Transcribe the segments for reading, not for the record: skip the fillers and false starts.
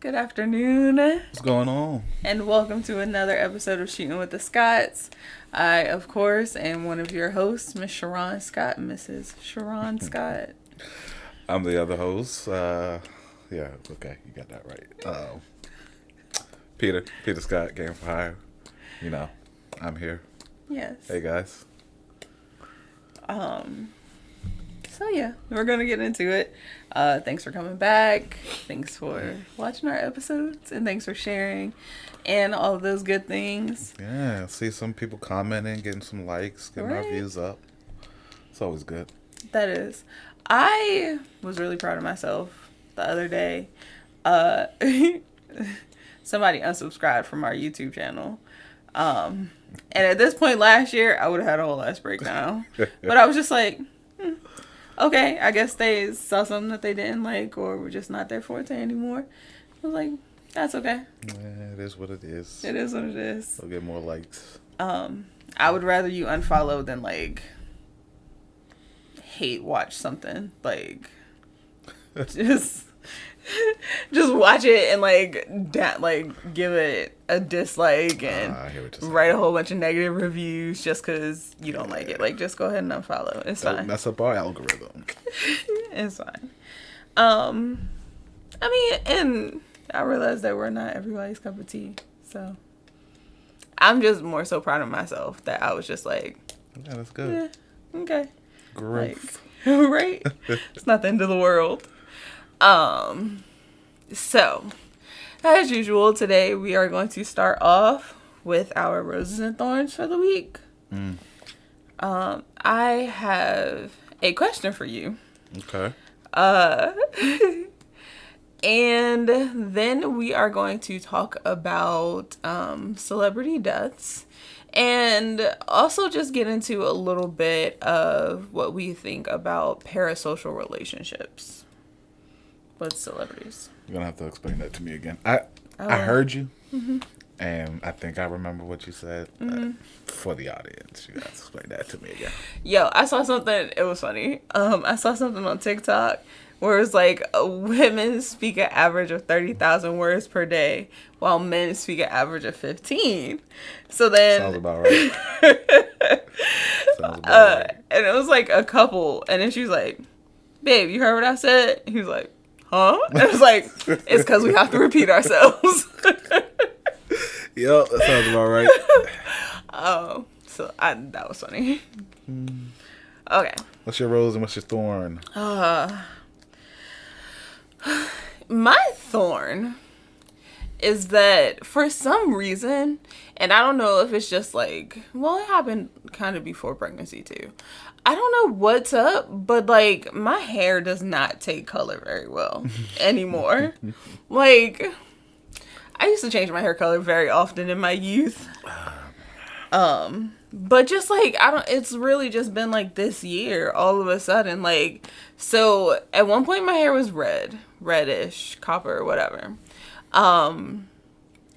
Good afternoon. What's going on? And welcome to another episode of Shootin with the Scotts. I, of course, am one of your hosts, Miss Cherron Scott, Mrs. Cherron Scott. I'm the other host. Yeah, okay, you got that right. Peter Scott, Game for Hire. You know, I'm here. Yes. Hey guys. So yeah, we're gonna get into it. Thanks for coming back. Thanks for watching our episodes, and thanks for sharing, and all of those good things. Yeah, see some people commenting, getting some likes, getting our Right. views up. It's always good. That is. I was really proud of myself the other day. Somebody unsubscribed from our YouTube channel. And at this point last year, I would have had a whole ass breakdown. But I was just like, okay, I guess they saw something that they didn't like or were just not their forte anymore. I was like, that's okay. Yeah, it is what it is. It is what it is. We'll get more likes. I would rather you unfollow than like hate watch something. Like just watch it and like give it a dislike and I hear what you're write a whole bunch of negative reviews just because you don't like it. Like just go ahead and unfollow. It's fine. That's up our algorithm. It's fine. I mean, and I realized that we're not everybody's cup of tea. So I'm just more so proud of myself that I was just like, Yeah, that's good. yeah, okay. Growth. Like, right? It's not the end of the world. So, as usual, today we are going to start off with our roses and thorns for the week. I have a question for you. Okay. And then we are going to talk about celebrity deaths and also just get into a little bit of what we think about parasocial relationships with celebrities. You're going to have to explain that to me again. I heard you, and I think I remember what you said. For the audience, you got to explain that to me again. Yo, I saw something, it was funny. I saw something on TikTok where it's like women speak an average of 30,000 words per day, while men speak an average of 15. So then... Sounds about right. Sounds about right. And it was like a couple, and then she was like, babe, you heard what I said? He was like, huh? And it was like, it's because we have to repeat ourselves. Yep, that sounds about right. Oh, so that was funny. Okay. What's your rose and what's your thorn? My thorn is that for some reason, and I don't know if it's just like, well, it happened kind of before pregnancy too. I don't know what's up, but like my hair does not take color very well anymore. Like I used to change my hair color very often in my youth. But just like, it's really just been like this year, all of a sudden, like, so at one point my hair was reddish, copper, whatever. And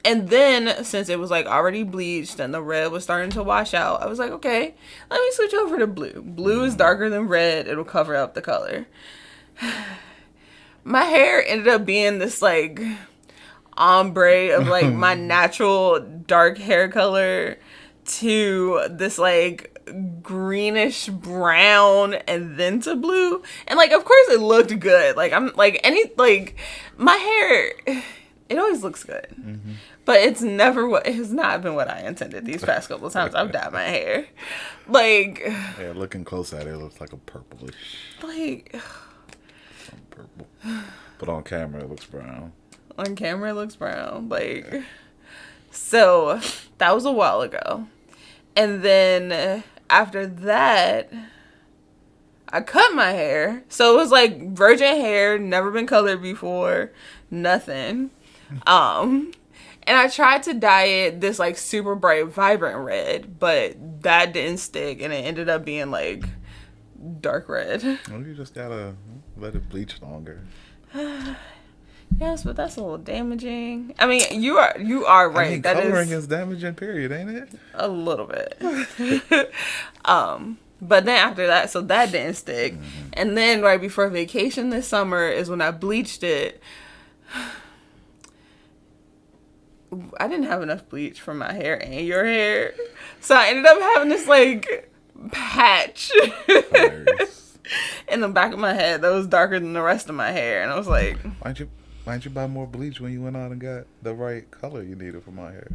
then since it was like already bleached and the red was starting to wash out, I was like, okay, let me switch over to blue. Blue is darker than red. It'll cover up the color. My hair ended up being this like ombre of like my natural dark hair color to this like greenish brown and then to blue, and like of course it looked good. Like I'm like my hair, it always looks good, but it has not been what I intended these past couple of times I've dyed my hair. Like, Yeah, looking close at it, it looks like a purplish. Like Some purple. But on camera it looks brown. on camera it looks brown. Like, so that was a while ago. And then after that, I cut my hair. So it was like virgin hair, never been colored before, nothing. And I tried to dye it this like super bright, vibrant red, but that didn't stick, and it ended up being like dark red. Well, you just gotta let it bleach longer. Yes, but that's a little damaging. I mean, you are right. I mean, that coloring is is damaging, period, ain't it? a little bit. But then after that, so that didn't stick. And then right before vacation this summer is when I bleached it. I didn't have enough bleach for my hair and your hair. So I ended up having this, like, patch in the back of my head that was darker than the rest of my hair. And I was like... Why'd you buy more bleach when you went out and got the right color you needed for my hair?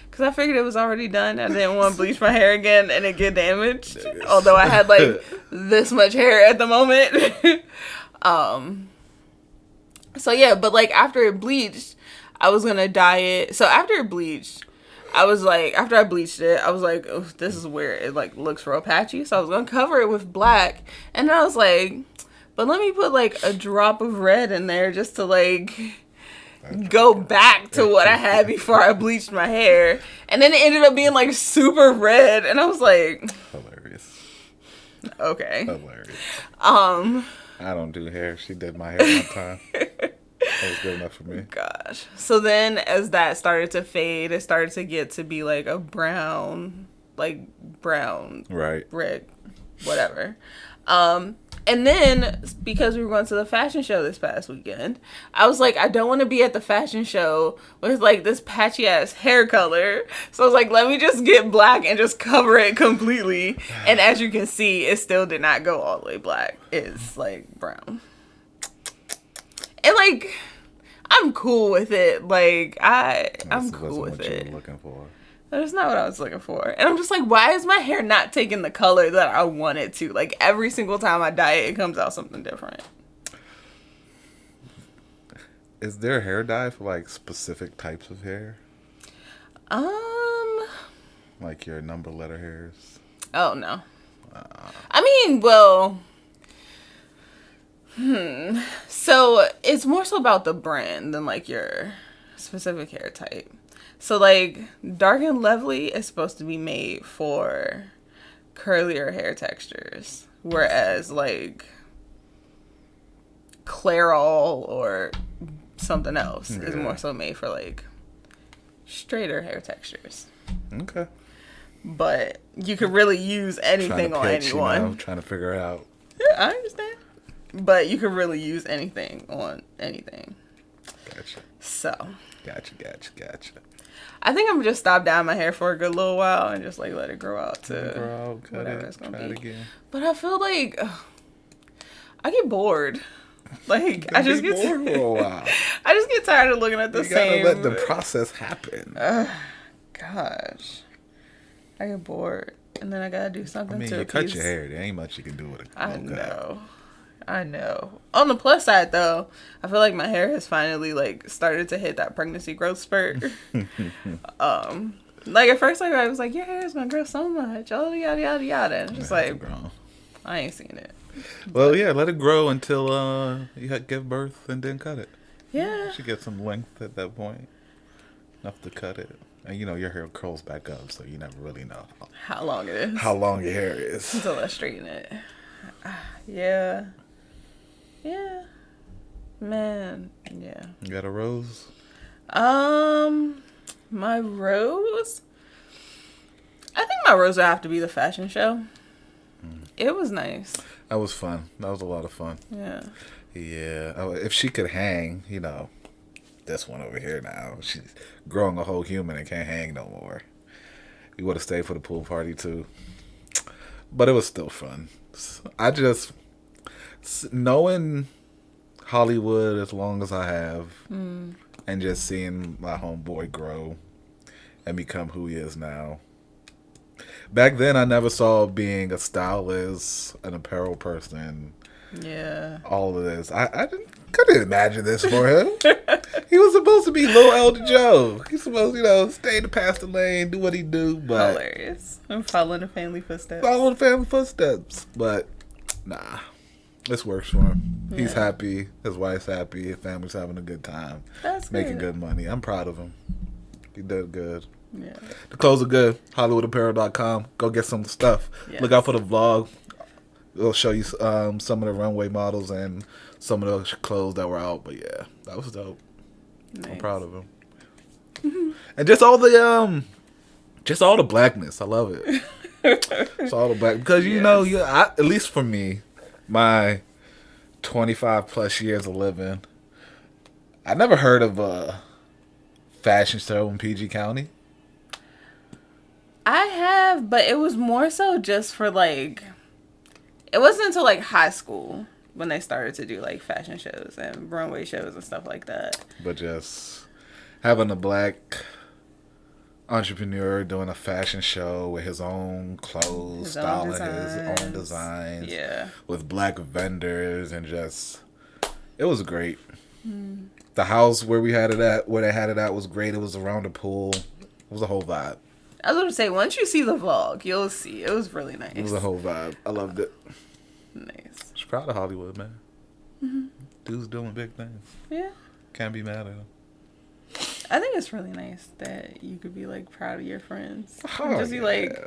Because I figured it was already done. I didn't want to bleach my hair again and it get damaged. Although I had, like, this much hair at the moment. So, yeah. But, like, after it bleached, I was going to dye it. So, after it bleached, I was like... After I bleached it, I was like, oh, this is weird. It, like, looks real patchy. So, I was going to cover it with black. And then I was like... But let me put, like, a drop of red in there just to, like... go back to what I had before I bleached my hair. And then it ended up being like super red. And I was like... Hilarious. Okay. Hilarious. I don't do hair. She did my hair one time. That was good enough for me. Gosh. So then as that started to fade, it started to get to be like a brown, right, red, whatever. And then, because we were going to the fashion show this past weekend, I was like, I don't want to be at the fashion show with, like, this patchy-ass hair color. So I was like, let me just get black and just cover it completely. And as you can see, it still did not go all the way black. It's, like, brown. And, like, I'm cool with it. Like, I'm cool with it. You were looking for. That's not what I was looking for. And I'm just like, why is my hair not taking the color that I want it to? Like, every single time I dye it, it comes out something different. Is there a hair dye for, like, specific types of hair? Like your number letter hairs? Oh, no. I mean, well... So, it's more so about the brand than, like, your specific hair type. So, like, Dark and Lovely is supposed to be made for curlier hair textures. Whereas, like, Clairol or something else is more so made for, like, straighter hair textures. Okay. But you could really use anything on anyone. You know, trying to figure it out. Yeah, I understand. But you could really use anything on anything. Gotcha. So. Gotcha. I think I'm gonna just stop dyeing my hair for a good little while and just like let it grow out to whatever it's gonna be. Again. But I feel like I get bored. Like I just get bored for a while. I just get tired of looking at the same. You gotta let the process happen. Gosh, I get bored, and then I gotta do something. I mean, you cut your hair. There ain't much you can do with it. I know. On the plus side, though, I feel like my hair has finally, like, started to hit that pregnancy growth spurt. Like, at first, like, I was like, your hair is going to grow so much. Oh, yada, yada, yada. And just like, I ain't seen it. Well, yeah, let it grow until you give birth and then cut it. Yeah. You should get some length at that point. Enough to cut it. And, you know, your hair curls back up, so you never really know how long it is. How long your hair is. Until I straighten it. Yeah. Yeah. Man. Yeah. You got a rose? My rose? I think my rose would have to be the fashion show. It was nice. That was fun. That was a lot of fun. Yeah. Yeah. Oh, if she could hang, you know, this one over here now, she's growing a whole human and can't hang no more. We would have stayed for the pool party too. But it was still fun. I just... knowing Hollywood as long as I have and just seeing my homeboy grow and become who he is now. Back then, I never saw being a stylist, an apparel person. Yeah. All of this. I couldn't imagine this for him. He was supposed to be Lil Elder Joe. He's supposed to, you know, stay in the pastor lane, do what he do. But hilarious. I'm following the family footsteps. But, nah. This works for him. Yeah. He's happy. His wife's happy. His family's having a good time. That's making good money. I'm proud of him. He did good. Yeah. The clothes are good. HollywoodApparel.com. Go get some stuff. Yes. Look out for the vlog. It'll show you some of the runway models and some of the clothes that were out. But yeah, that was dope. Nice. I'm proud of him. And just all the blackness. I love it. It's all the black because you know, at least for me. My 25 plus years of living, I never heard of fashion show in PG County? I have, but it was more so just for like, it wasn't until like high school when they started to do like fashion shows and runway shows and stuff like that. But just having a black entrepreneur doing a fashion show with his own clothes, styling his own designs, yeah, with black vendors, and just it was great. The house where they had it at was great. It was around the pool. It was a whole vibe. I was going to say, once you see the vlog, you'll see. It was really nice. It was a whole vibe. I loved it. Nice. She's proud of Hollywood, man. Dude's doing big things. Yeah. Can't be mad at him. I think it's really nice that you could be like proud of your friends. Oh, just be like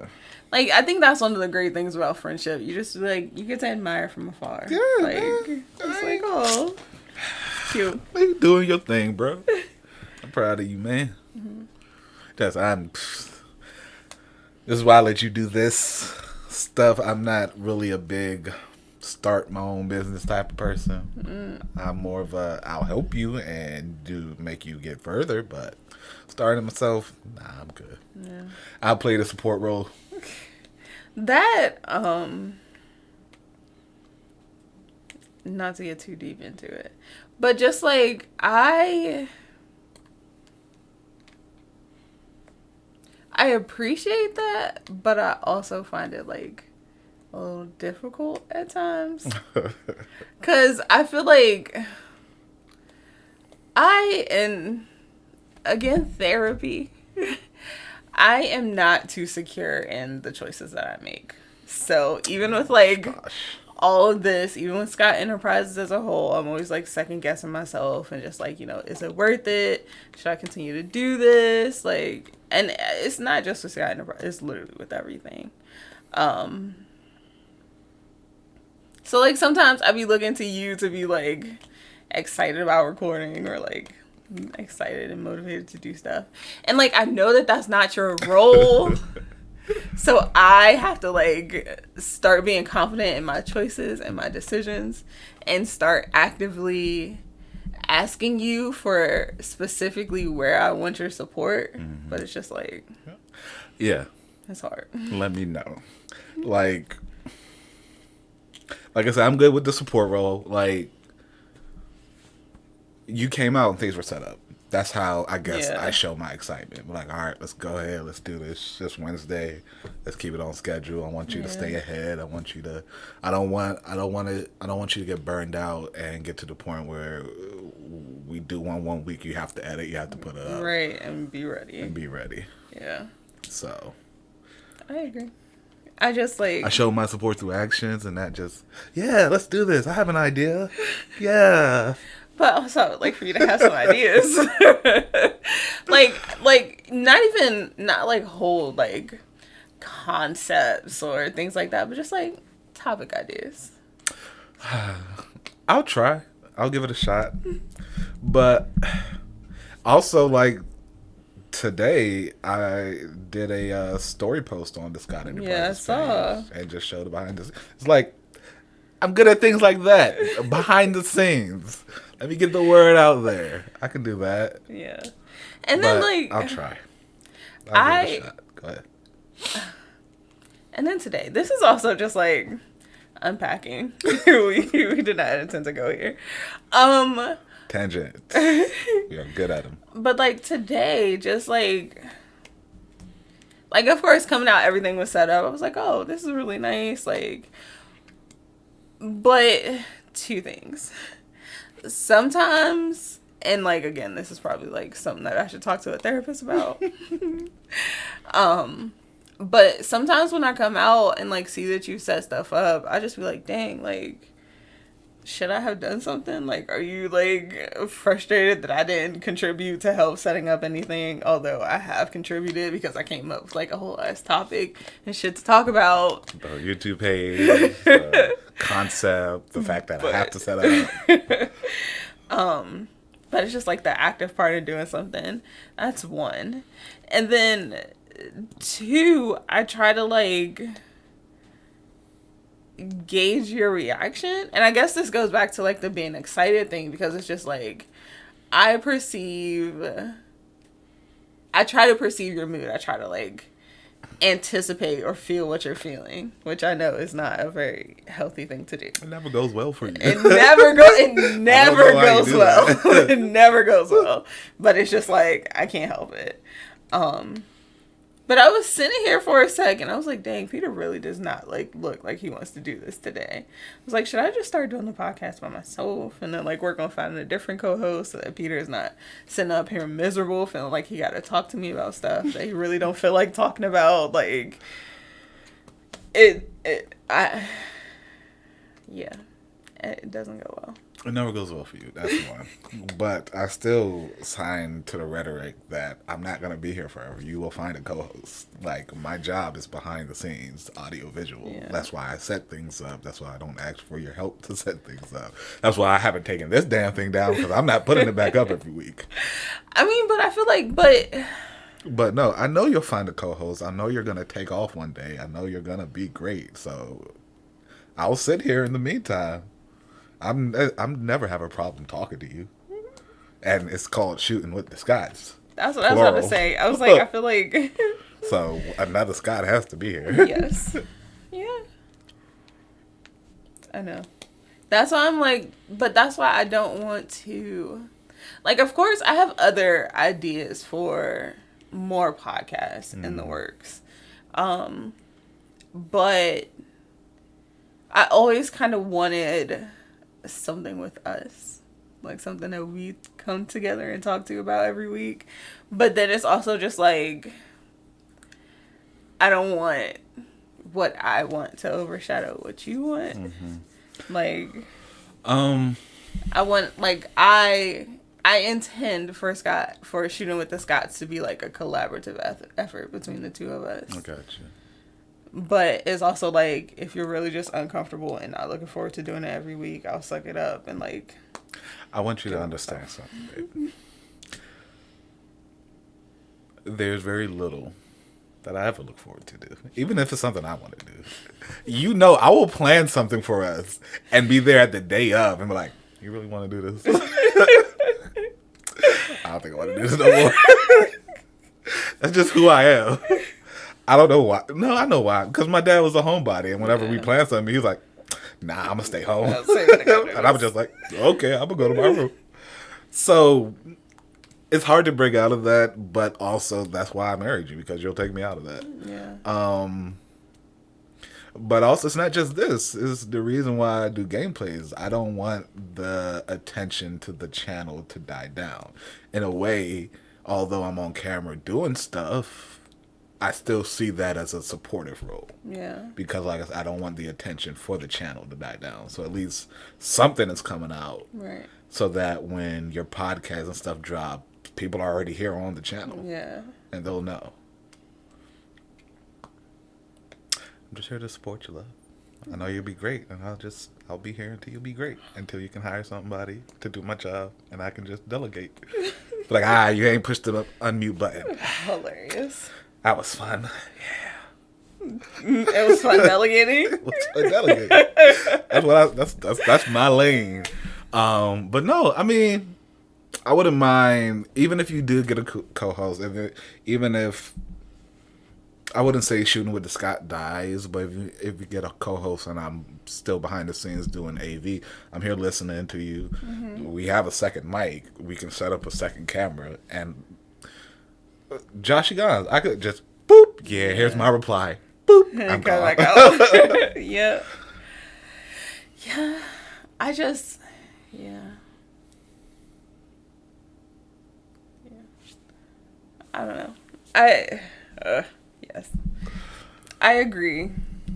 I think that's one of the great things about friendship. You just like, you get to admire from afar. Yeah, like man. It's like, oh, cute. You doing your thing, bro. I'm proud of you, man. This is why I let you do this stuff. I'm not really a big start my own business type of person. I'm more of a I'll help you and make you get further, but starting myself, nah, I'm good. Yeah. I'll play the support role. That not to get too deep into it, but just like I appreciate that, but I also find it like a little difficult at times. Cause I feel like again, therapy, I am not too secure in the choices that I make. So even with like all of this, even with Scott Enterprises as a whole, I'm always like second guessing myself and just like, is it worth it? Should I continue to do this? Like, and it's not just with Scott Enterprises, it's literally with everything. So like sometimes I be looking to you to be like excited about recording or like excited and motivated to do stuff. And like I know that that's not your role. So I have to like start being confident in my choices and my decisions and start actively asking you for specifically where I want your support. But it's just like, yeah, it's hard. Let me know. Like I said, I'm good with the support role. Like, you came out and things were set up. That's how I guess I show my excitement. Like, all right, let's go ahead. Let's do this. It's Wednesday. Let's keep it on schedule. I want you to stay ahead. I want you to. I don't want you to get burned out and get to the point where we do one week. You have to edit. You have to put it up. Right, and be ready. Yeah. So. I agree. I just like I show my support through actions, and that just let's do this. I have an idea. Yeah. But also, like, for you to have some ideas. like, not like whole, like, concepts or things like that, but just, like, topic ideas. I'll try. I'll give it a shot. But also, like, today, I did a story post on the Scott Enterprises page and just showed the behind the scenes. It's like, I'm good at things like that. Behind the scenes. Let me get the word out there. I can do that. Yeah. And then, like, I'll try. I'll give it a shot. Go ahead. And then today, this is also just, like, unpacking. we did not intend to go here. Tangents. We are good at them. But, like, today, just, like, of course, coming out, everything was set up. I was like, oh, this is really nice. Like, but two things. Sometimes, and, like, again, this is probably, like, something that I should talk to a therapist about. But sometimes when I come out and, like, see that you set stuff up, I just be like, dang, like, should I have done something? Like, are you, like, frustrated that I didn't contribute to help setting up anything? Although I have contributed because I came up with, like, a whole ass topic and shit to talk about. The YouTube page, the concept, the fact that I have to set up. But it's just, like, the active part of doing something. That's one. And then, two, I try to, like, gauge your reaction. And I guess this goes back to, like, the being excited thing, because it's just like I perceive I try to perceive your mood. I try to like anticipate or feel what you're feeling, which I know is not a very healthy thing to do. It never goes well for you. It never goes well. It never goes well. But it's just like I can't help it. But I was sitting here for a second. I was like, dang, Peter really does not like look like he wants to do this today. I was like, should I just start doing the podcast by myself and then like work on finding a different co-host so that Peter is not sitting up here miserable, feeling like he got to talk to me about stuff that he really don't feel like talking about. Like it doesn't go well. It never goes well for you. That's one. But I still sign to the rhetoric that I'm not going to be here forever. You will find a co-host. Like, my job is behind the scenes, audio, visual. Yeah. That's why I set things up. That's why I don't ask for your help to set things up. That's why I haven't taken this damn thing down, because I'm not putting it back up every week. I mean, but I feel like, But no, I know you'll find a co-host. I know you're going to take off one day. I know you're going to be great. So I'll sit here in the meantime. I'm never have a problem talking to you, and it's called Shootin with the Scots. That's what I was about to say. I was like, I feel like so another Scott has to be here. Yes, yeah, I know. That's why I'm like, but that's why I don't want to. Like, of course, I have other ideas for more podcasts in the works, but I always kind of wanted something with us, like something that we come together and talk to about every week. But then it's also just like I don't want what I want to overshadow what you want. Like I want, like, I intend for Shootin with the Scots to be like a collaborative effort between the two of us. I got you. But it's also like, if you're really just uncomfortable and not looking forward to doing it every week, I'll suck it up and like. I want you to understand something, babe. There's very little that I ever look forward to do, even if it's something I want to do. You know, I will plan something for us and be there at the day of and be like, "You really want to do this?" I don't think I want to do this no more. That's just who I am. I don't know why. No, I know why. Because my dad was a homebody, and whenever we planned something, he was like, "Nah, I'm gonna stay home." And I was just like, "Okay, I'm gonna go to my room." So it's hard to break out of that, but also that's why I married you, because you'll take me out of that. Yeah. But also, it's not just this. It's the reason why I do gameplays. I don't want the attention to the channel to die down. In a way, although I'm on camera doing stuff, I still see that as a supportive role. Yeah. Because, like I said, I don't want the attention for the channel to die down. So at least something is coming out. Right. So that when your podcast and stuff drop, people are already here on the channel. Yeah. And they'll know. I'm just here to support you, love. I know you'll be great, and I'll be here until you'll be great. Until you can hire somebody to do my job, and I can just delegate. Like, you ain't pushed the unmute button. Hilarious. That was fun. Yeah. It was fun delegating. It was fun delegating. That's my lane. But no, I mean, I wouldn't mind, even if you did get a co-host, even if I wouldn't say Shootin with the Scott dies, but if you get a co-host and I'm still behind the scenes doing AV, I'm here listening to you. Mm-hmm. We have a second mic. We can set up a second camera, and Joshy Gons, I could just boop. Yeah, here's my reply. Boop. I'm gone. Like, oh. Yeah. Yeah. Yeah. I don't know. Yes. I agree,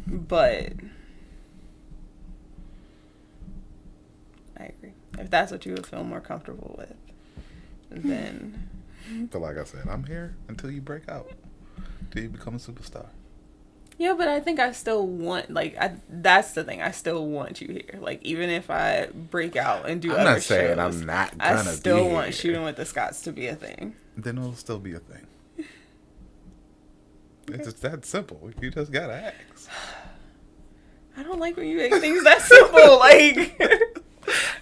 but if that's what you would feel more comfortable with, then. But like I said, I'm here until you break out, until you become a superstar. Yeah, but I think I still want, that's the thing. I still want you here. Like, even if I break out and do other shows. I'm not saying I'm not gonna be here. I still want Shootin with the Scots to be a thing. Then it'll still be a thing. It's just that simple. You just gotta ask. I don't like when you make things that simple. Like,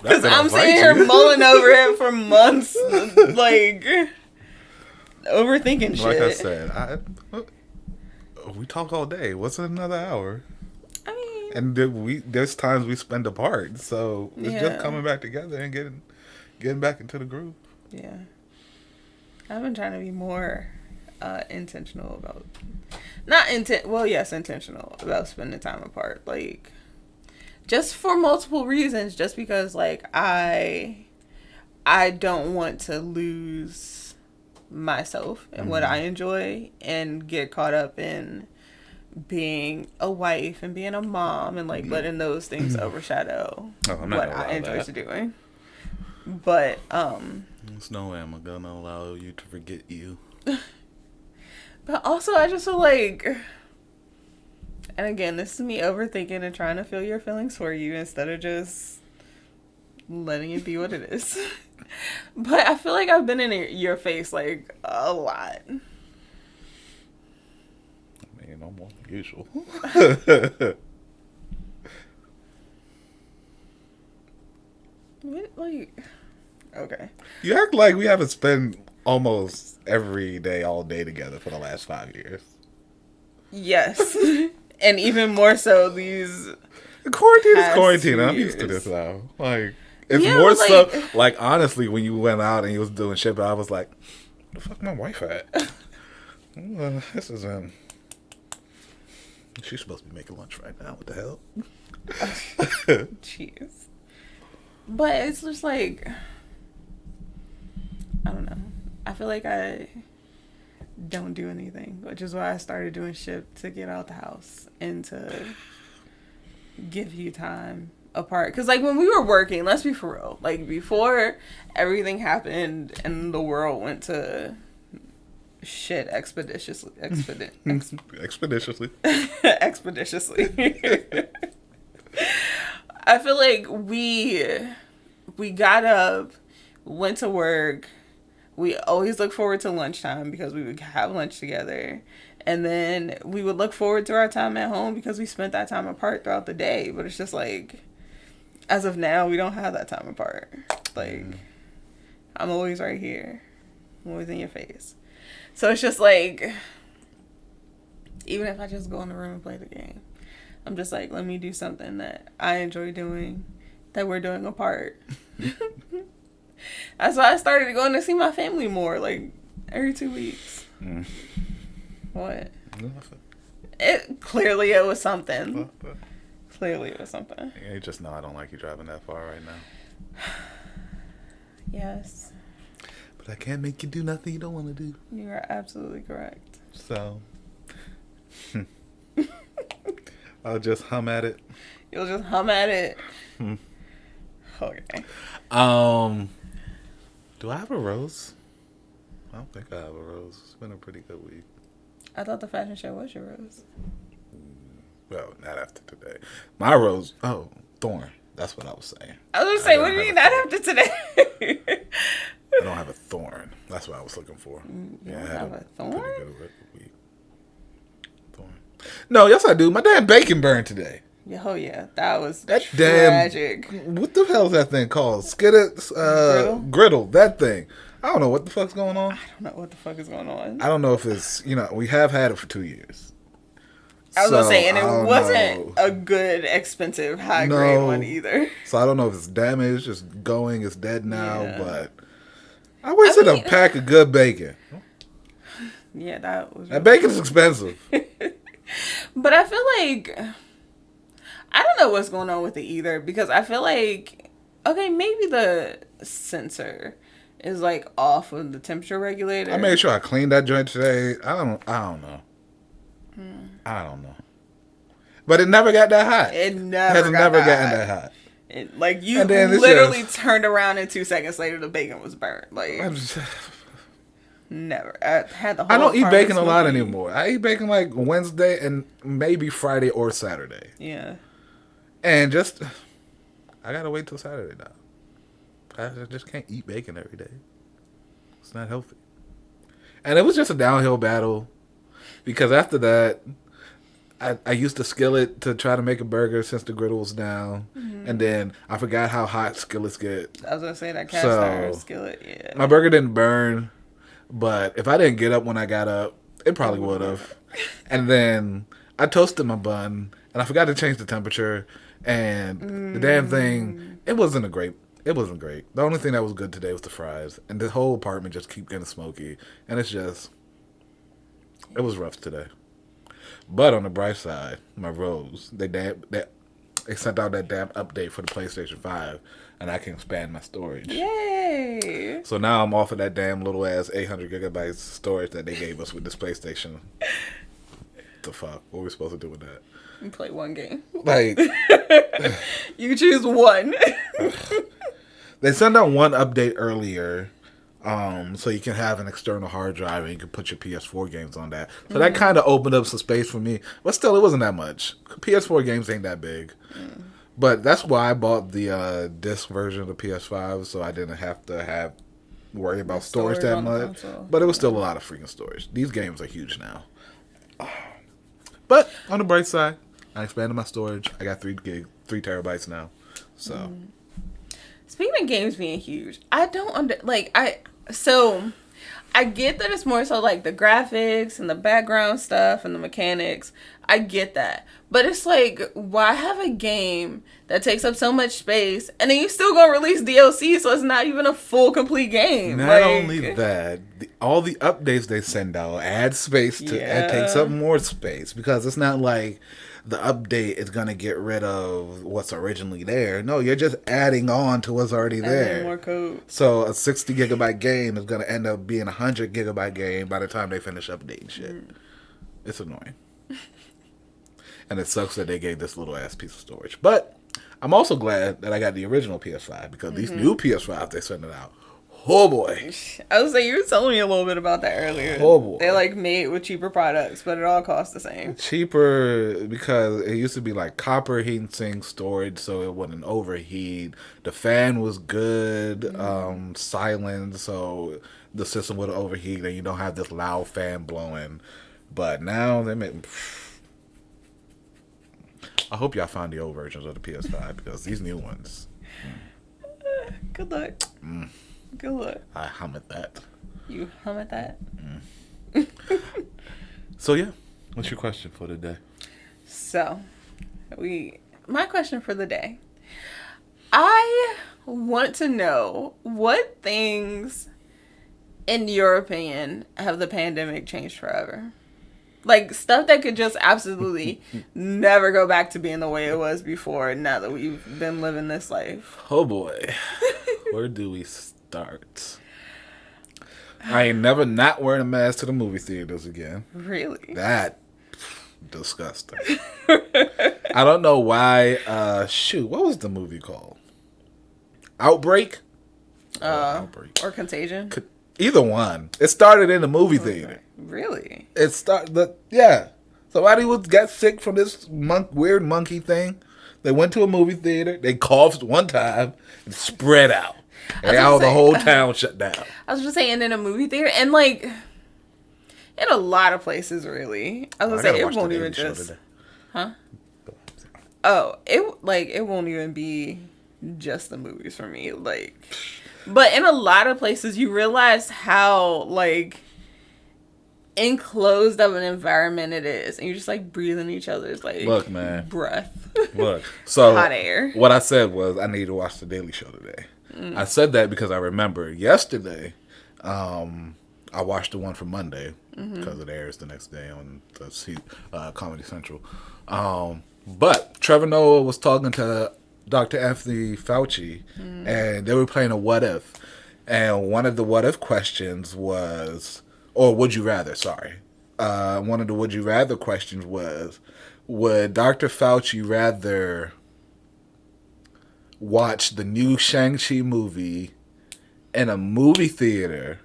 because I'm sitting here mulling over it for months. Like, overthinking shit. Like I said, we talk all day. What's another hour? I mean, And there's times we spend apart, so it's just coming back together and getting back into the groove. Yeah, I've been trying to be more intentional about, intentional about spending time apart. Like, just for multiple reasons. Just because, like, I don't want to lose myself and what I enjoy and get caught up in being a wife and being a mom and like letting those things overshadow what I enjoy doing. But there's no way I'm gonna allow you to forget you. But also I just feel like, and again, this is me overthinking and trying to feel your feelings for you instead of just letting it be what it is. But I feel like I've been in your face like a lot. I mean, I'm more than usual. What, like, okay. You act like we haven't spent almost every day, all day together for the last 5 years. Yes. And even more so these quarantine is quarantine. I'm used to this now. Like, it's more so, like, honestly, when you went out and you was doing shit, I was like, where the fuck my wife at? This is, she's supposed to be making lunch right now. What the hell? Jeez. But it's just like, I don't know. I feel like I don't do anything, which is why I started doing shit to get out the house and to give you time apart. Because, like, when we were working, let's be for real, like, before everything happened and the world went to shit expeditiously. Expeditiously. I feel like we got up, went to work. We always look forward to lunchtime because we would have lunch together. And then we would look forward to our time at home because we spent that time apart throughout the day. But it's just like, as of now, we don't have that time apart. Like, I'm always right here. I'm always in your face. So it's just like, even if I just go in the room and play the game, I'm just like, let me do something that I enjoy doing, that we're doing apart. That's why I started going to see my family more, like, every 2 weeks. What? Clearly it was something. Clearly it was something. Yeah, you just know I don't like you driving that far right now. Yes. But I can't make you do nothing you don't want to do. You are absolutely correct. So, I'll just hum at it. You'll just hum at it. Okay. Do I have a rose? I don't think I have a rose. It's been a pretty good week. I thought the fashion show was your rose. Well, not after today. My rose, thorn. That's what I was saying. I was going to say, what do you mean not after today? I don't have a thorn. That's what I was looking for. You don't have a thorn? Pretty good week. Thorn. No, yes I do. My damn bacon burned today. Oh yeah, that was tragic. What the hell is that thing called? Griddle. That thing. I don't know what the fuck's going on. I don't know what the fuck is going on. I don't know if it's, we have had it for 2 years. I was going to say, and it wasn't a good, expensive, high-grade one either. So I don't know if it's damaged, it's going, it's dead now, but I wasted a pack of good bacon. Yeah, that was... That bacon's expensive. But I feel like... I don't know what's going on with it either, because I feel like, okay, maybe the sensor is like off of the temperature regulator. I made sure I cleaned that joint today. I don't know. I don't know. But it never got that hot. It never gotten that hot. You literally turned around and 2 seconds later the bacon was burnt. Like, never. I had the whole I don't eat bacon a lot anymore. I eat bacon like Wednesday and maybe Friday or Saturday. Yeah. And I gotta wait till Saturday now. I just can't eat bacon every day. It's not healthy. And it was just a downhill battle because after that, I used the skillet to try to make a burger since the griddle was down. Mm-hmm. And then I forgot how hot skillets get. I was gonna say that cast iron skillet, yeah. My burger didn't burn, But if I didn't get up when I got up, it probably would have. And then I toasted my bun, and I forgot to change the temperature. And the damn thing, it wasn't great. The only thing that was good today was the fries. And the whole apartment just keep getting smoky. And it was rough today. But on the bright side, my Rose, they sent out that damn update for the PlayStation 5, and I can expand my storage. Yay! So now I'm off of that damn little ass 800 gigabytes storage that they gave us with this PlayStation. The fuck? What are we supposed to do with that? You play one game. Like, you choose one. they sent out one update earlier, so you can have an external hard drive and you can put your PS4 games on that. So that kind of opened up some space for me. But still, it wasn't that much. PS4 games ain't that big. But that's why I bought the disc version of the PS5, so I didn't have to worry about storage that much. But it was still a lot of freaking storage. These games are huge now. But on the bright side, I expanded my storage. I got 3 terabytes now. So, speaking of games being huge, I don't I get that it's more so like the graphics and the background stuff and the mechanics. I get that. But it's like, why have a game that takes up so much space and then you still gonna release DLC, so it's not even a full complete game? Not only that, all the updates they send out add space to and takes up more space, because it's not like the update is gonna get rid of what's originally there. No, you're just adding on to what's already there. More code. So a 60 gigabyte game is gonna end up being a 100 gigabyte game by the time they finish updating shit. It's annoying. And it sucks that they gave this little ass piece of storage. But I'm also glad that I got the original PS5, because these new PS5s they sending out, oh boy. I was like, you were telling me a little bit about that earlier. Oh boy. They like made with cheaper products, but it all costs the same. Cheaper because it used to be like copper heat sink storage, so it wouldn't overheat. The fan was good, silent, so the system would overheat and you don't have this loud fan blowing. But now they make... I hope y'all find the old versions of the PS5, because these new ones... Good luck. Good luck. I hum at that. You hum at that? So yeah, what's your question for the day? So, my question for the day. I want to know what things, in your opinion, have the pandemic changed forever? Like, stuff that could just absolutely never go back to being the way it was before, now that we've been living this life. Oh boy. Where do we start? I ain't never not wearing a mask to the movie theaters again. Really? That disgusting. I don't know why. What was the movie called? Outbreak? Outbreak. Or Contagion? Either one. It started in the movie theater. Really? Somebody got sick from this weird monkey thing. They went to a movie theater. They coughed one time and spread out. And the whole town shut down. I was just saying, in a movie theater, and like in a lot of places, really. I was gonna say, it won't even just, huh? Oh, it won't even be just the movies for me. Like, but in a lot of places, you realize how like enclosed of an environment it is, and you're just like breathing each other's like breath. Look, so hot air. What I said was I need to watch the Daily Show today. I said that because I remember yesterday, I watched the one from Monday because it airs the next day on Comedy Central. But Trevor Noah was talking to Dr. Anthony Fauci, and they were playing a what if. And one of the what if questions was, or would you rather, one of the would you rather questions was, would Dr. Fauci rather watch the new Shang-Chi movie in a movie theater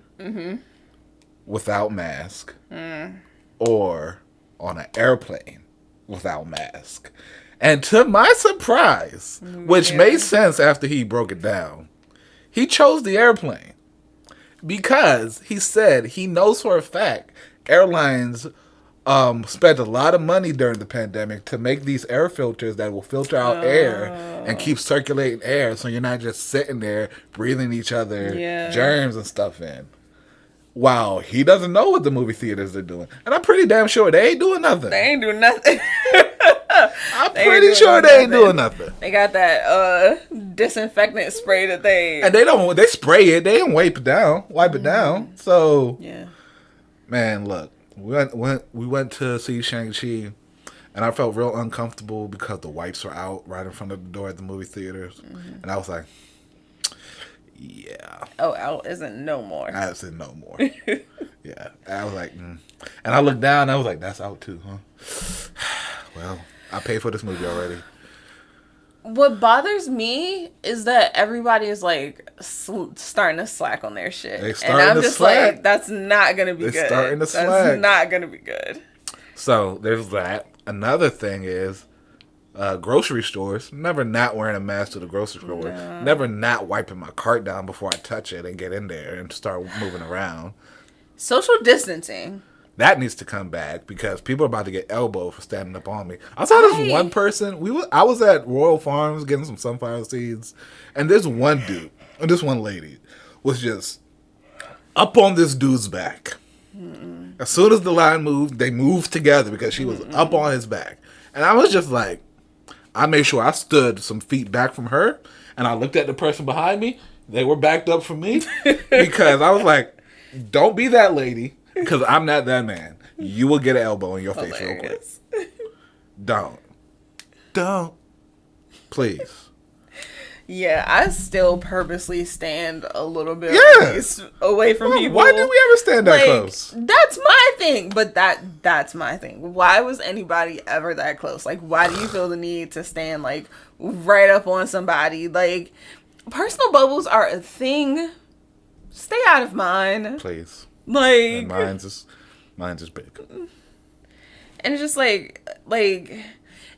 without mask or on an airplane without mask? And to my surprise, which made sense after he broke it down, he chose the airplane because he said he knows for a fact airlines spent a lot of money during the pandemic to make these air filters that will filter out air and keep circulating air, so you're not just sitting there breathing each other germs and stuff in. Wow, he doesn't know what the movie theaters are doing. And I'm pretty damn sure they ain't doing nothing. They ain't doing nothing. I'm pretty sure they ain't doing nothing. They got that disinfectant spray that And they spray it. They don't wipe it down. So, yeah. Man, look, we went to see Shang-Chi, and I felt real uncomfortable because the wipes were out right in front of the door at the movie theaters. Mm-hmm. And I was like, yeah. Oh, out isn't no more. I said no more. Yeah. I was like, And I looked down, and I was like, that's out too, huh? Well, I paid for this movie already. What bothers me is that everybody is like starting to slack on their shit. And I'm just like, that's not going to be good. Starting to slack. That's not going to be good. So there's that. Another thing is grocery stores. Never not wearing a mask to the grocery store. No. Never not wiping my cart down before I touch it and get in there and start moving around. Social distancing. That needs to come back because people are about to get elbowed for standing up on me. I saw this one person. I was at Royal Farms getting some sunflower seeds, and this one dude and this one lady was just up on this dude's back. Mm-mm. As soon as the line moved, they moved together because she was up on his back. And I was just like, I made sure I stood some feet back from her, and I looked at the person behind me. They were backed up from me because I was like, don't be that lady. Because I'm not that man. You will get an elbow in your face real quick. Don't. Please. Yeah, I still purposely stand a little bit away from people. Why did we ever stand that close? That's my thing. But that's my thing. Why was anybody ever that close? Like, why do you feel the need to stand, like, right up on somebody? Like, personal bubbles are a thing. Stay out of mine. Please. Like, and mine's is big. And it's just like,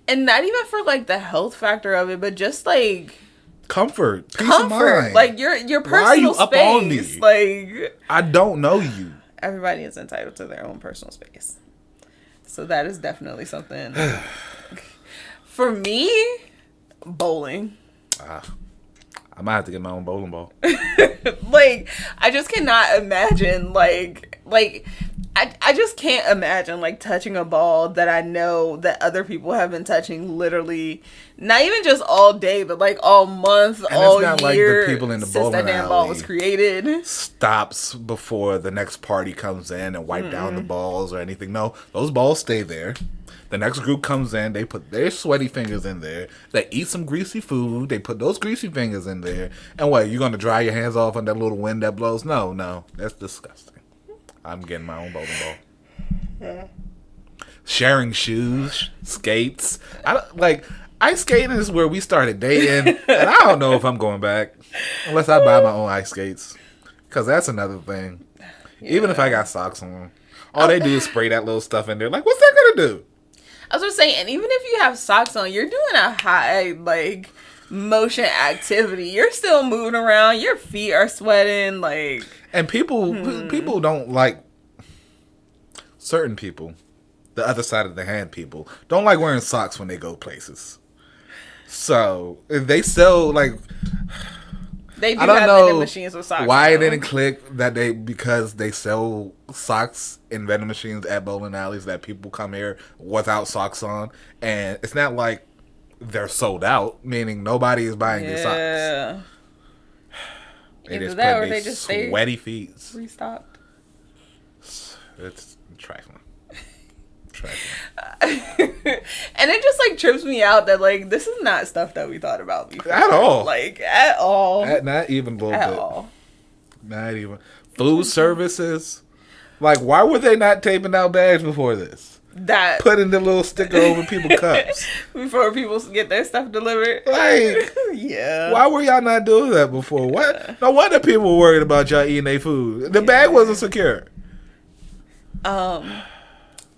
and not even for like the health factor of it, but just like comfort, peace of mind. Like your personal Why are you space. Up on me? Like, I don't know you. Everybody is entitled to their own personal space, so that is definitely something. For me, bowling. I might have to get my own bowling ball. Like, I just cannot imagine, like, I just can't imagine, like, touching a ball that I know that other people have been touching literally, not even just all day, but, like, all month, and all year, like the people in the since that damn ball was created. Stops before the next party comes in and wipe down the balls or anything. No, those balls stay there. The next group comes in, they put their sweaty fingers in there, they eat some greasy food, they put those greasy fingers in there, and what, you're going to dry your hands off on that little wind that blows? No, that's disgusting. I'm getting my own bowling ball. Yeah. Sharing shoes, skates. Ice skating is where we started dating, and I don't know if I'm going back, unless I buy my own ice skates, because that's another thing. Yeah. Even if I got socks on, all they do is spray that little stuff in there. Like, what's that going to do? I was just saying, and even if you have socks on, you're doing a high, like, motion activity. You're still moving around. Your feet are sweating, like. And people don't like, certain people, the other side of the hand people, don't like wearing socks when they go places. So, they sell, like. They do have vending machines with socks. Why it didn't click that because they sell socks in vending machines at bowling alleys that people come here without socks on, and it's not like they're sold out, meaning nobody is buying these socks. Either that or they just sweaty feet restocked. It's trifling. And it just like trips me out that like this is not stuff that we thought about before at all. Like at all. Not even a little bit. At all. Not even. Food services. Like, why were they not taping out bags before this? That putting the little sticker over people's cups before people get their stuff delivered. Like, yeah. Why were y'all not doing that before? What? No wonder people were worried about y'all eating their food. The bag wasn't secure.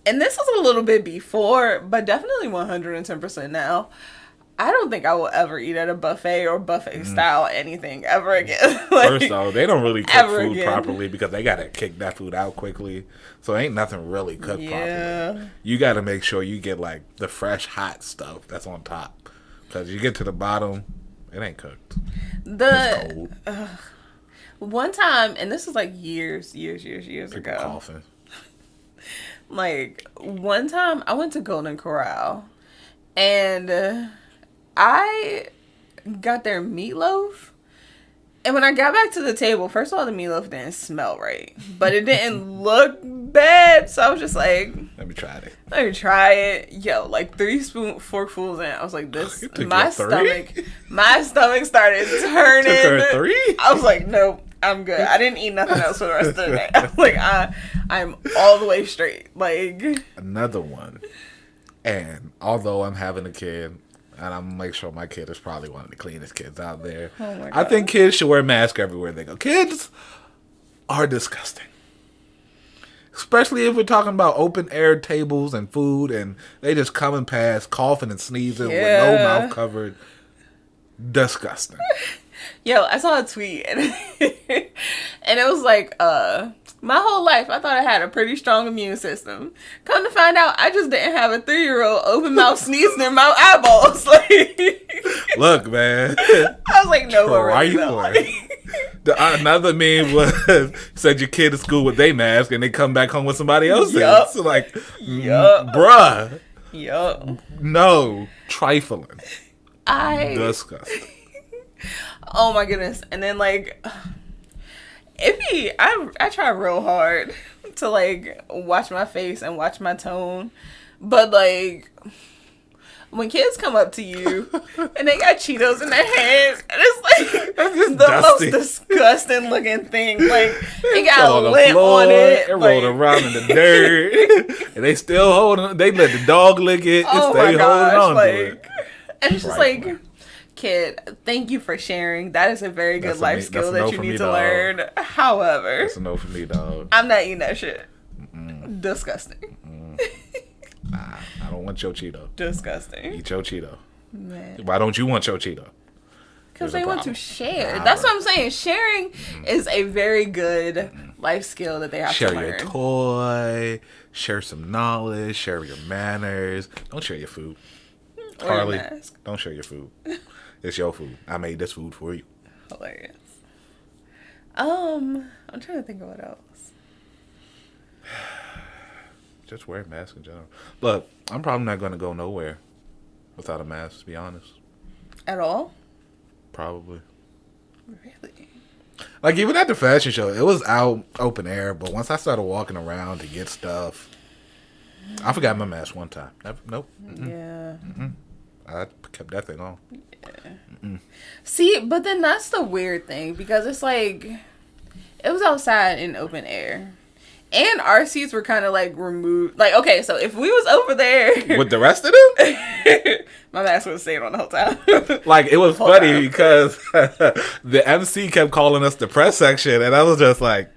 And this was a little bit before, but definitely 110% now. I don't think I will ever eat at a buffet or buffet style anything ever again. Like, first off, they don't really cook food properly because they got to kick that food out quickly. So ain't nothing really cooked properly. You got to make sure you get like the fresh hot stuff that's on top. Because you get to the bottom, it ain't cooked. It's cold. One time, and this was like years People ago. coughing. Like, one time I went to Golden Corral and I got their meatloaf. And when I got back to the table, first of all, the meatloaf didn't smell right. But it didn't look bad. So I was just like, Let me try it. let me try it. Yo, like 3 forkfuls in. I was like, this, It took my you 3? stomach started turning. Took her 3? I was like, nope, I'm good. I didn't eat nothing else for the rest of the day. I was like, I'm all the way straight. Like, Another one. And although I'm having a kid, and I'm gonna make sure my kid is probably one of the cleanest kids out there. oh my God. I think kids should wear masks everywhere they go. Kids are disgusting. Especially if we're talking about open air tables and food and they just coming past coughing and sneezing with no mouth covered. Disgusting. Yo, I saw a tweet and, and it was like, my whole life I thought I had a pretty strong immune system. Come to find out, I just didn't have a 3-year-old open mouth sneezing in my eyeballs. Like, Look, man. I was like, no, really don't. Another meme was said your kid at school with their mask and they come back home with somebody else's. Yup. So like, Yup. bruh. Yup. No, trifling. Disgusting. Oh my goodness. And then like, I try real hard to like watch my face and watch my tone, but like when kids come up to you and they got Cheetos in their hands and it's like the dusty. most disgusting looking thing. Like it It's got on the lint floor, on it. It like, rolled around in the dirt, and they still holding. They let the dog lick it. oh And stay my gosh! holding on Like, to it. and it's just like, kid, thank you for sharing. That is a very good life skill that you need to learn. However, that's a no for me, dog. I'm not eating that shit. Disgusting. Nah, I don't want your Cheeto. Disgusting. Eat your Cheeto. Man. Why don't you want your Cheeto? Because There's a they want to problem. share. Nah, That's bro. what I'm saying. Sharing is a very good life skill that they have Share to your learn. toy. Share some knowledge. Share your manners. Don't share your food. Or your Carly, mask. don't share your food. It's your food. I made this food for you. Hilarious. I'm trying to think of what else. Just wear a mask in general. But I'm probably not going to go nowhere without a mask, to be honest. At all? Probably. Really? Like, even at the fashion show, it was out open air, but once I started walking around to get stuff, I forgot my mask one time. Nope. Yeah. I kept that thing on. Yeah. See, but then that's the weird thing because it's like it was outside in open air. And our seats were kind of like removed. Like, okay, so if we was over there With the rest of them? my mask would have stayed on the whole time. Like, it was Whole funny time. because the MC kept calling us the press section, and I was just like,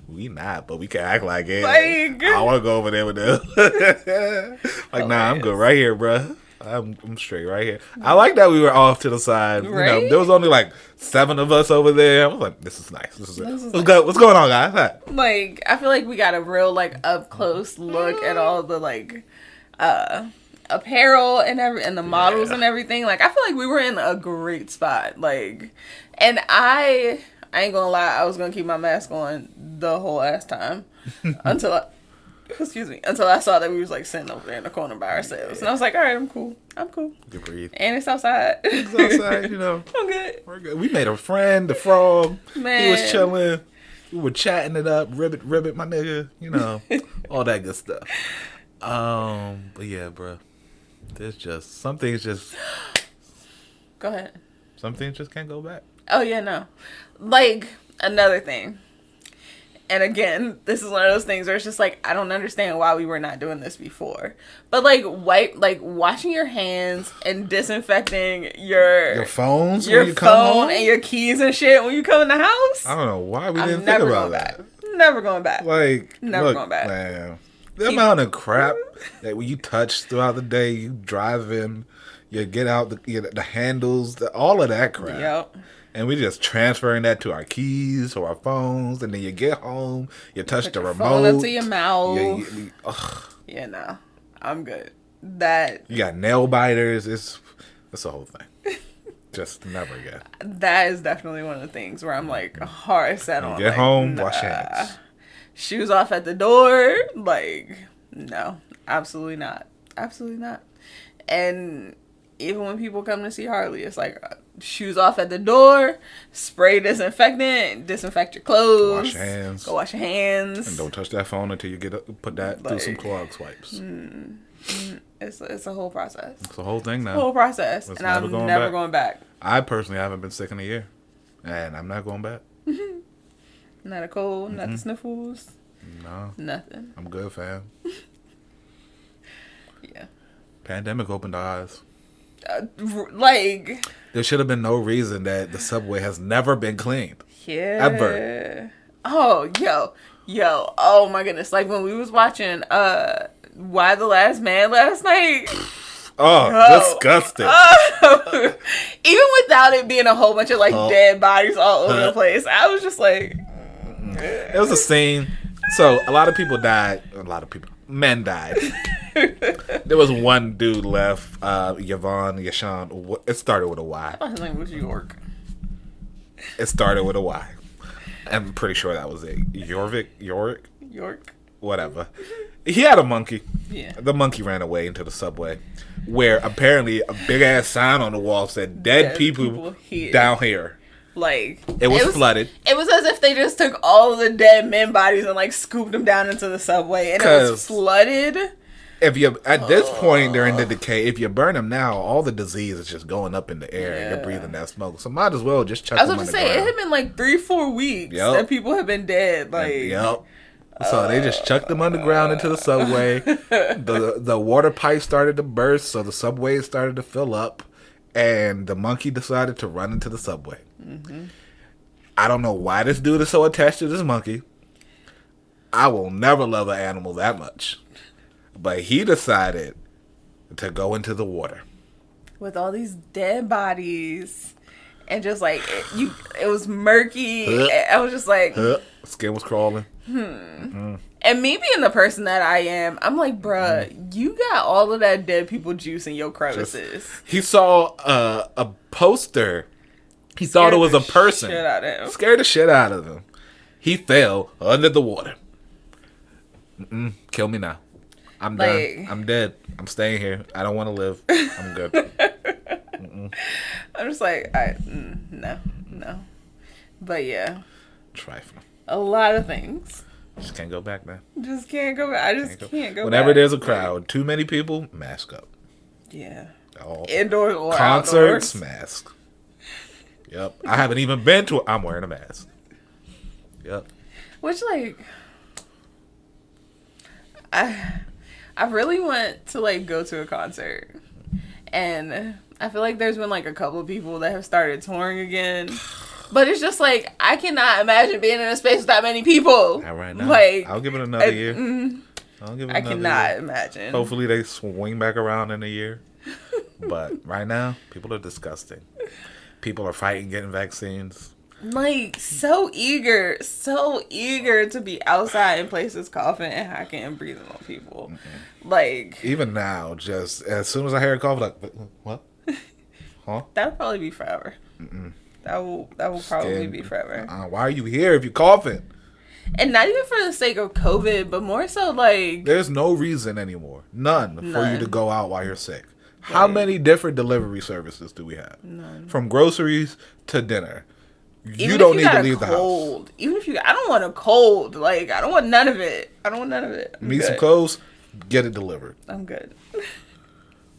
we not, but we can act like it. Like- I want to go over there with them. Like, nah, I'm good right here, bruh. I'm straight right here. I like that we were off to the side. You know, Right? there was only like 7 of us over there. I was like, this is nice. This is This is What's going on, guys? Hi. Like, I feel like we got a real like up close look at all the like apparel and the models and everything. Like, I feel like we were in a great spot. Like, and I ain't gonna lie, I was gonna keep my mask on the whole ass time until I saw that we was like sitting over there in the corner by ourselves, and I was like, all right, I'm cool. You can breathe. And it's outside. It's outside, you know. I'm good. We're good. We made a friend, the frog. Man. He was chilling. We were chatting it up. Ribbit, my nigga. You know, all that good stuff. But yeah, bro. There's just some things Go ahead. some things just can't go back. Oh yeah, no. Like, another thing. And again, this is one of those things where it's just like, I don't understand why we were not doing this before. But like washing your hands and disinfecting your phones your when you come phone home? and your keys and shit when you come in the house. I don't know why we I'm didn't think never about going that. back. Never going back. Like, Never look, going back. Man, the amount of crap that when you touch throughout the day, you drive in, you get out the handles, all of that crap. Yep. And we just transferring that to our keys or our phones, and then you get home, you touch Put the your remote. phone up to your mouth. Ugh. Yeah, no. I'm good. That You got nail biters. It's a whole thing. Just never again. That is definitely one of the things where I'm like hard set on. Get like, home, nah. wash your hands. Shoes off at the door. Like, no, absolutely not. Absolutely not. And even when people come to see Harley, it's like shoes off at the door, spray disinfectant, disinfect your clothes. Wash your hands. Go wash your hands. And don't touch that phone until you put that through some Clorox swipes. It's a whole process. It's a whole thing now. It's a whole process. It's and I'm never going back. I personally haven't been sick in a year. And I'm not going back. Not a cold, not the sniffles. No. Nothing. I'm good, fam. Yeah. Pandemic opened our eyes. Like, there should have been no reason that the subway has never been cleaned. Yeah. Ever. Oh, yo. Oh my goodness. Like when we was watching Why the Last Man last night. Oh, disgusting. Even without it being a whole bunch of like dead bodies all over the place, I was just like, it was a scene. So a lot of people died. Men died. There was one dude left, Yashawn. It started with a Y. I thought his name was York. It started with a Y. I'm pretty sure that was it. York. Whatever. He had a monkey. Yeah. The monkey ran away into the subway, where apparently a big ass sign on the wall said "Dead people down here." Like it was flooded. It was as if they just took all of the dead men bodies and like scooped them down into the subway, and it was flooded. If you at this point they're in the decay, if you burn them now, all the disease is just going up in the air and you're breathing that smoke. So might as well just chuck them on the ground. I was about to say it had been like 3-4 weeks that people have been dead. Like So they just chucked them underground into the subway. The water pipe started to burst, so the subway started to fill up, and the monkey decided to run into the subway. Mm-hmm. I don't know why this dude is so attached to this monkey. I will never love an animal that much. But he decided to go into the water. With all these dead bodies. And just like, it was murky. I was just like... Skin was crawling. And me being the person that I am, I'm like, bruh, you got all of that dead people juice in your crevices. He saw a poster. He thought it was a person. Scared the shit out of him. He fell under the water. Kill me now. I'm done. I'm dead. I'm staying here. I don't want to live. I'm good. I'm just like, no. But yeah. Trifling. A lot of things. Just can't go back, man. Just can't go back. I just can't go back. Whenever there's a crowd, too many people, mask up. Yeah. All indoors or concerts, outdoors. Mask. Yep. I haven't even been to it. I'm wearing a mask. Yep. Which, like, I really want to, like, go to a concert. And I feel like there's been, like, a couple of people that have started touring again. But it's just, like, I cannot imagine being in a space with that many people. Not right now. Like, I'll give it another year. I cannot imagine. Hopefully they swing back around in a year. But right now, people are disgusting. People are fighting getting vaccines. Like, so eager to be outside in places coughing and hacking and breathing on people. Mm-hmm. Like, even now, just as soon as I hear a cough, like, what? Huh? That'll probably be forever. Mm-mm. That will probably be forever. Why are you here if you're coughing? And not even for the sake of COVID, but more so like... There's no reason anymore. None. For you to go out while you're sick. Right. How many different delivery services do we have? None. From groceries to dinner. You don't need to leave the house. Even if I don't want a cold. Like, I don't want none of it. Need some clothes? Get it delivered. I'm good.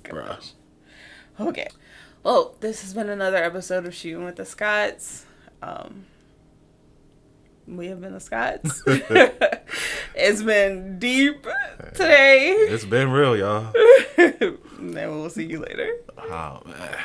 Bruh. Okay. Well, this has been another episode of Shootin with the Scotts. We have been the Scotts. It's been deep today. It's been real, y'all. And we'll see you later. Oh, man.